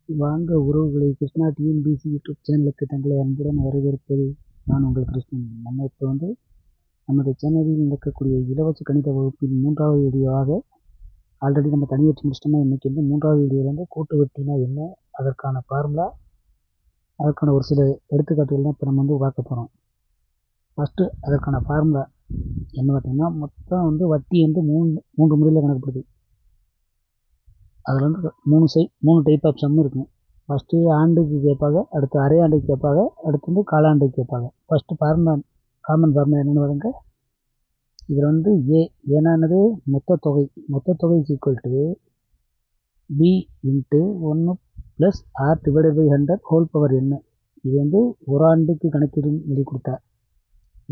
வாங்க உறவுகளை Krishna TNPSC YouTube சேனலுக்கு தங்களை அன்புடன் வரவேற்பது நான் உங்கள் கிருஷ்ணன். நம்ம இப்போ வந்து நமது சேனலில் நடக்கக்கூடிய இலவச கணித வகுப்பின் 3வது வீடியோவாக ஆல்ரெடி நம்ம தனி வச்சு முடிச்சிட்டோம்னா இன்றைக்கி வந்து 3வது வீடியோவில் வந்து கூட்டு வட்டினா என்ன, அதற்கான ஃபார்முலா, அதற்கான ஒரு சில எடுத்துக்காட்டுகள் தான் இப்போ நம்ம வந்து பார்க்க போகிறோம். ஃபஸ்ட்டு அதற்கான ஃபார்முலா என்ன பார்த்தீங்கன்னா, மொத்தம் வந்து வட்டி வந்து மூன்று முறையில் கணக்குப்படுது. அதில் வந்து மூணு டைப் ஆஃப் சம் இருக்குங்க. ஃபஸ்ட்டு ஆண்டுக்கு கேட்பாங்க, அடுத்து அரை ஆண்டுக்கு கேட்பாங்க, அடுத்து வந்து காலாண்டுக்கு கேட்பாங்க. ஃபஸ்ட்டு ஃபார்முலா, காமன் ஃபார்முலா என்னென்னு பாருங்க. இதில் வந்து ஏன்னா என்னது, மொத்த தொகை is equal to P into 1 plus R divided by 100 whole power என்ன. இது வந்து ஒரு ஆண்டுக்கு கணக்கிடும் சொல்லி கொடுத்தா,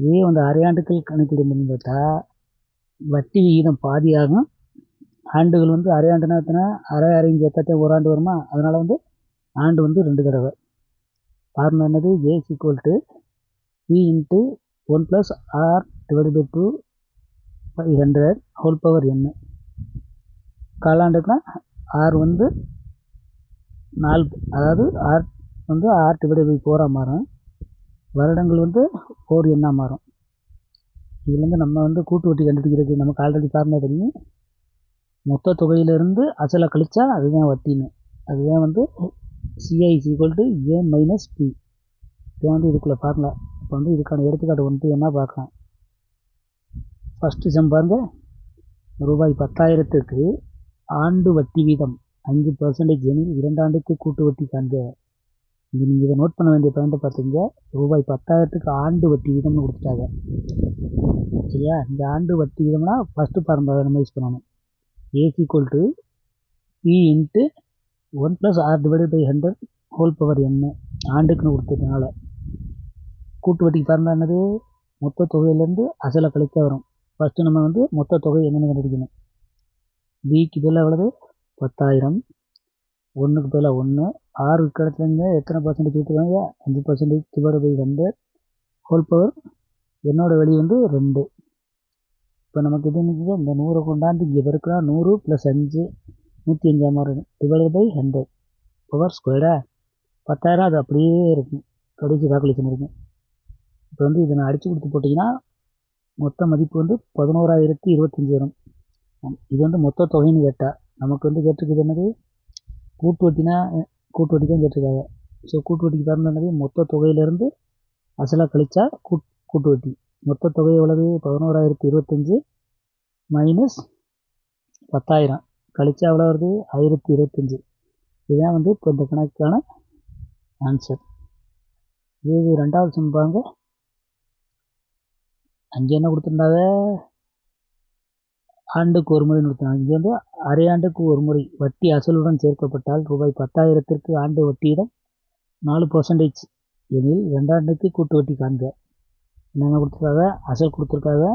இதே வந்து அரை ஆண்டுக்கு கணக்கிடும் பண்ணி பார்த்தா வட்டி விகிதம் பாதியாகும். ஆண்டுகள் வந்து அரை ஆண்டுனா எத்தனை, அரையும் சேர்த்தாத்தே ஒரு ஆண்டு வருமா, அதனால் வந்து ஆண்டு வந்து 2 தடவை. ஃபார்முலா என்னது, A is equal to P into 1 plus R divided by 2 by 100 whole power என்ன. காலாண்டுக்குனா ஆர் வந்து 4, அதாவது ஆர் வந்து ஆர் டிவைடட் பை 4ஆக மாறும். வருடங்கள் வந்து 4 எண்ணாக மாறும். இதுலேருந்து நம்ம வந்து கூட்டு வட்டி கண்டுபிடிக்கிறது நமக்கு ஆல்ரெடி ஃபார்முலா தெரியும். மொத்த தொகையிலிருந்து அசலை கழிச்சா அதுதான் வட்டின்னு. அதுதான் வந்து CI is equal to A minus P. இது வந்து இதுக்குள்ள ஃபார்முலா. இப்போ வந்து இதுக்கான எடுத்துக்காட்டு ஒன்று என்ன பார்க்கலாம். ஃபஸ்ட்டு சம் பாருங்க. ரூபாய் 10,000க்கு ஆண்டு வட்டி வீதம் 5% எனில் 2 ஆண்டுக்கு கூட்டு வட்டி காண்க. நீங்கள் இதை நோட் பண்ண வேண்டிய பாயிண்ட்டை பார்த்தீங்க. ரூபாய் 10,000க்கு ஆண்டு வட்டி வீதம்னு கொடுத்துட்டாங்க. சரியா, இந்த ஆண்டு வட்டி வீதம்னா ஃபஸ்ட்டு ஃபார்முலா நம்ம யூஸ் பண்ணணும். A equal to P into 1 plus R divided by 100 whole power என்ன. ஆண்டுக்குன்னு கொடுத்ததுனால கூட்டு வட்டிக்கு ஃபார்முலா என்னது, மொத்த தொகையிலேருந்து அசலை கழிக்க வரும். ஃபஸ்ட்டு நம்ம வந்து மொத்த தொகை என்னென்னு கண்டுபிடிக்கணும். பிக்கு பதில் எவ்வளவு, 10,000. 1க்கு பதில் 1, 6க்கு இடத்துலங்க எத்தனை பர்சன்டேஜ் கொடுத்துருக்காங்க, 5% டிவைட் பை 100 ஹோல் பவர் என்னோட வெளி வந்து 2. இப்போ நமக்கு இது நிற்கிது, இந்த 100 கொண்டாந்து இங்கே பெருக்கலாம். 100 + 5 105 மாறும் டிவைட் பை 100 பவர் ஸ்கொயரா. 10,000 அது அப்படியே இருக்கும், கடைசி கால்குலேஷன் இருக்கும். இப்போ வந்து இதை நான் அடித்து கொடுத்து போட்டிங்கன்னா மொத்த மதிப்பு வந்து 11,025 வரும். இது வந்து மொத்த தொகைன்னு கேட்டால் நமக்கு வந்து கேட்டிருக்குது என்னது, கூட்டு வட்டினா கூட்டு வட்டி தான் கேட்டிருக்காங்க. ஸோ கூட்டு வட்டிக்கு பாருங்க என்னது, மொத்த தொகையிலேருந்து அசலாக கழிச்சா கூட்டு வட்டி. மொத்த தொகை எவ்வளவு, 11,025 மைனஸ் 10,000 கழிச்சா எவ்வளோ வருது, 1,025. இதுதான் வந்து இப்போ இந்த கணக்குக்கான ஆன்சர். இது 2வது சம் பாருங்க. அங்கே என்ன கொடுத்துருந்தாங்க, ஆண்டுக்கு ஒரு முறை கொடுத்தாங்க. இங்கே வந்து அரை ஆண்டுக்கு ஒரு முறை வட்டி அசலுடன் சேர்க்கப்பட்டால் ரூபாய் 10,000க்கு ஆண்டு வட்டியிடம் 4% எனில் 2 ஆண்டுக்கு கூட்டு வட்டி காண்க. என்னென்ன கொடுத்துருக்காங்க, அசல் கொடுத்துருக்காங்க,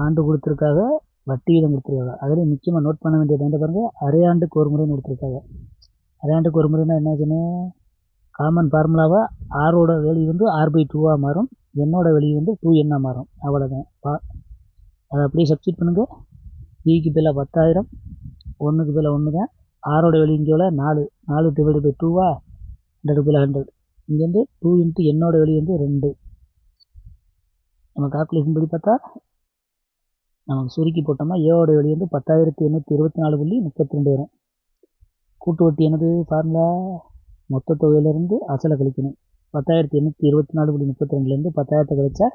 ஆண்டு கொடுத்துருக்காங்க, வட்டி வீதம் கொடுத்துருக்காங்க. அதில் முக்கியமாக நோட் பண்ண வேண்டிய பாயிண்ட் பாருங்க, அரை ஆண்டுக்கு ஒரு முறைன்னு கொடுத்துருக்காங்க. அரை ஆண்டுக்கு ஒரு முறைன்னா என்னாச்சுன்னு, காமன் ஃபார்முலாவை ஆரோட வேல்யூ வந்து r/2ஆக மாறும், என்னோட வேல்யூ வந்து 2n மாறும். அவ்வளோதான். அதை அப்படியே சப்ஸ்டிட் பண்ணுங்கள். பிக்கு பதிலாக 10,000, 1க்கு பதிலாக 1 தான், ஆரோட வேல்யூ இங்கே 4 டிவைட் பை 2வா, 100 பதிலாக 100. இங்கே வந்து 2 இன்ட்டு என்னோட வேல்யூ வந்து 2. நம்ம கால்குலேஷன் படி பார்த்தா நமக்கு சுருக்கி போட்டோம்னா ஏவோட வேல்யூ வந்து 10,824.32 வரும். கூட்டு வட்டி என்னது ஃபார்முலா, மொத்த தொகையிலேருந்து அசலை கழிக்கணும். 10,824.32லேருந்து 10,000 கழிச்சா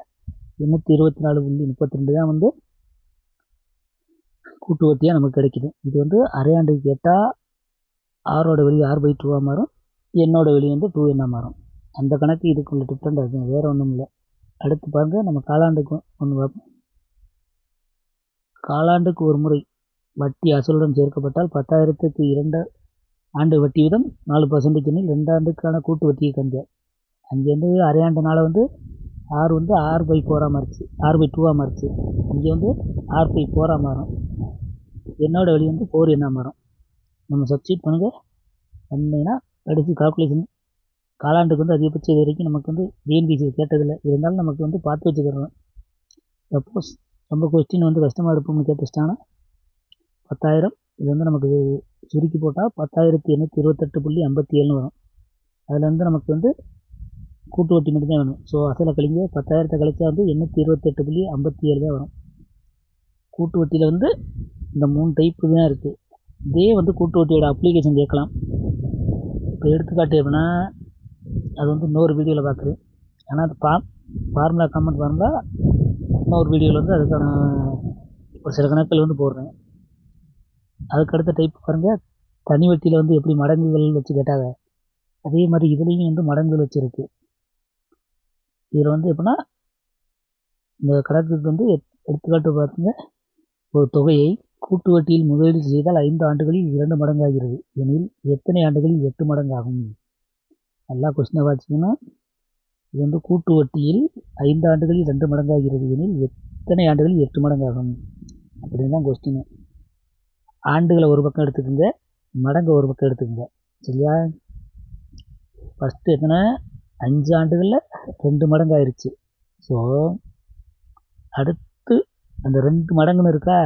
824.32 தான் வந்து கூட்டு வட்டியாக நமக்கு கிடைக்குது. இது வந்து அரை ஆண்டுக்கு கேட்டால் ஆரோட வெளி r/2ஆக மாறும், என்னோட வெளி வந்து 2n மாறும். அந்த கணக்கு இதுக்குள்ள டிஃப்ரெண்ட் இருக்கும், வேறு ஒன்றும் இல்லை. அடுத்து பாருங்க, நம்ம காலாண்டுக்கு ஒன்று பார்ப்போம். காலாண்டுக்கு ஒரு முறை வட்டி அசலுடன் சேர்க்கப்பட்டால் 10,000க்கு 2 ஆண்டு வட்டி வீதம் 4% எனில் 2 ஆண்டுக்கான கூட்டு வட்டியை கண்க. அங்கே வந்து அரை ஆண்டுனால வந்து ஆர் வந்து r/4ஆக மாறிச்சு, r/2ஆக மாறிச்சு. இங்கே வந்து r/4ஆக மாறும், என்னோட வெளி வந்து 4n மாறும். நம்ம சப்ஸ்டிட் பண்ணுங்க. பண்ணிங்கன்னா கடைசி கால்குலேஷன். காலாண்டுக்கு வந்து அதிகபட்சம் இது வரைக்கும் நமக்கு வந்து டிஎன்பிசி கேட்டதில்லை, இருந்தாலும் நமக்கு வந்து பார்த்து வச்சுக்கிறோம். சப்போஸ் ரொம்ப கொஸ்டின் வந்து கஷ்டமாக இருப்போம்னு கேட்டுச்சிட்டாங்கன்னா 10,000 இது வந்து நமக்கு சுருக்கி போட்டால் 10,828.57 வரும். அதில் வந்து நமக்கு வந்து கூட்டு வட்டி மட்டும்தான் வேணும். ஸோ அசலை கழிங்க 10,000 கழிச்சா வந்து 828.57 தான் வரும். கூட்டு வட்டியில் வந்து இந்த 3 டைப்பு தான் இருக்குது. இதே வந்து கூட்டு வட்டியோட அப்ளிகேஷன் கேட்கலாம். இப்போ எடுத்துக்காட்டு எப்படின்னா அது வந்து இன்னொரு வீடியோவில் பார்க்குறேன். ஆனால் அது ஃபார்முலா காமெண்ட் ஃபார்முலா இன்னொரு வீடியோவில் வந்து அதுக்கான ஒரு சில கணக்கில் வந்து போடுறேன். அதுக்கு அடுத்த டைப் பாருங்கள், தனி வட்டியில் வந்து எப்படி மடங்குகள் வச்சு கேட்டாங்க அதே மாதிரி இதுலேயும் வந்து மடங்குகள் வச்சுருக்கு. இதில் வந்து எப்படின்னா இந்த கணக்குக்கு வந்து எடுத்துக்காட்டு பார்த்துங்க, ஒரு தொகையை கூட்டு வட்டியில் முதலீடு செய்தால் 5 ஆண்டுகளில் 2 மடங்காகிறது எனில் எத்தனை ஆண்டுகளில் 8 மடங்காகும்? நல்லா கொஸ்டினை பார்த்திங்கன்னா இது வந்து கூட்டு வட்டியில் 5 ஆண்டுகளில் 2 மடங்காகிறது எனில் எத்தனை ஆண்டுகளில் 8 மடங்காகும் அப்படின்னு தான் கொஸ்டின். ஆண்டுகளை ஒரு பக்கம் எடுத்துக்கோங்க, மடங்கு ஒரு பக்கம் எடுத்துக்கோங்க. சரியா? ஃபஸ்ட்டு எத்தனை 5 ஆண்டுகளில் 2 மடங்கு ஆயிடுச்சு. ஸோ அடுத்து அந்த 2 மடங்குன்னு இருக்கா,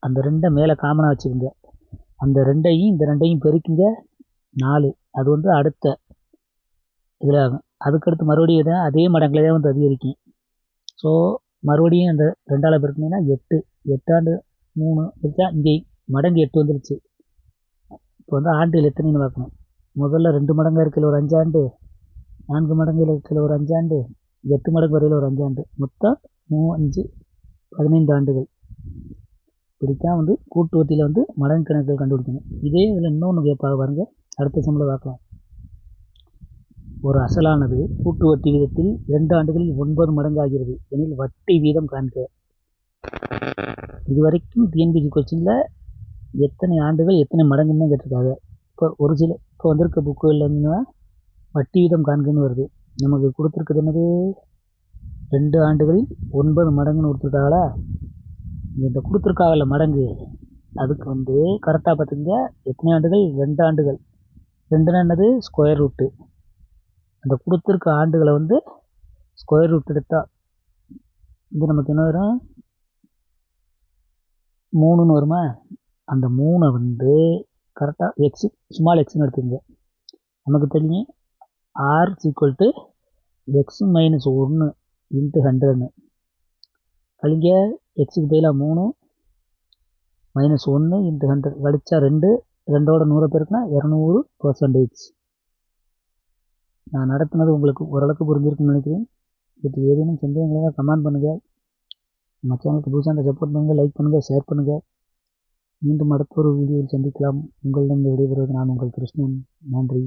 அந்த 2 மேலே காமனாக வச்சுக்கோங்க. அந்த 2ஐயும் இந்த 2ஐயும் பெருக்குங்க 4. அது வந்து அடுத்த இதில் ஆகும். அதுக்கடுத்து மறுபடியும் தான் அதே மடங்கில் தான் வந்து அதிகரிக்கும். ஸோ மறுபடியும் அந்த 2ஆல் பெருக்குனீங்கன்னா 8. 8 ஆண்டு 3 இருக்கா, இங்கே மடங்கு 8 வந்துருச்சு. இப்போ வந்து ஆண்டுகள் எத்தனைன்னு பார்க்கணும். முதல்ல 2 மடங்காக இருக்கையில் ஒரு 5 ஆண்டு, 4 மடங்கு இருக்கையில் ஒரு 5 ஆண்டு, 8 மடங்கு வரையில் ஒரு 5 ஆண்டு, மொத்தம் 5 15 ஆண்டுகள். இப்படித்தான் வந்து கூட்டு வட்டியில் வந்து மடங்கு கணக்குகள் கண்டுபிடிக்கணும். இதே இதில் இன்னொன்று கேட்பாங்க பாருங்கள், அடுத்த சம்பளம் பார்க்கலாம். ஒரு அசலானது கூட்டு வட்டி வீதத்தில் 2 ஆண்டுகளில் 9 மடங்காகிறது எனில் வட்டி வீதம் காண்க. இதுவரைக்கும் டிஎன்பிசி கொஸ்டினில் எத்தனை ஆண்டுகள் எத்தனை மடங்குன்னு கேட்டிருக்காங்க. இப்போ வந்திருக்க புக்குகளில் இருந்துன்னா வட்டி வீதம் காண்கன்னு வருது. நமக்கு கொடுத்துருக்குது என்னது 2 ஆண்டுகளில் 9 மடங்குன்னு கொடுத்துருக்காங்களா. இந்த கொடுத்துருக்காங்கல்ல மடங்கு, அதுக்கு வந்து கரெக்டாக பார்த்துங்க. எத்தனை ஆண்டுகள்? 2 ஆண்டுகள். 2ன்னா என்னது? Square route. அந்த கொடுத்துருக்க ஆண்டுகளை வந்து ஸ்கொயர் ரூட் எடுத்தால் இது நமக்கு என்ன வரும்? 3ன்னு வருமா? அந்த 3 வந்து கரெக்டாக எக்ஸு ஸ்மால் எக்ஸ்ன்னு எடுத்துக்கோங்க. நமக்கு தெரியும் R = x - 1 × 100ன்னு. கழிங்க எக்ஸுக்கு பதிலாக 3 -1 × 100 கழிச்சா 2, 2ஓட 100 பேருக்குன்னா 200%. நான் நடத்தினது உங்களுக்கு ஓரளவுக்கு புரிஞ்சிருக்குன்னு நினைக்கிறேன். இதுக்கு ஏதேனும் சந்தேகங்களை கமெண்ட் பண்ணுங்கள். நம்ம சேனலுக்கு புதுசாக சப்போர்ட் பண்ணுங்கள், லைக் பண்ணுங்கள், ஷேர் பண்ணுங்கள். மீண்டும் அடுத்த ஒரு வீடியோவில் சந்திக்கலாம். உங்களிடம் விடைபெறுவது நான் உங்கள் கிருஷ்ணன். நன்றி.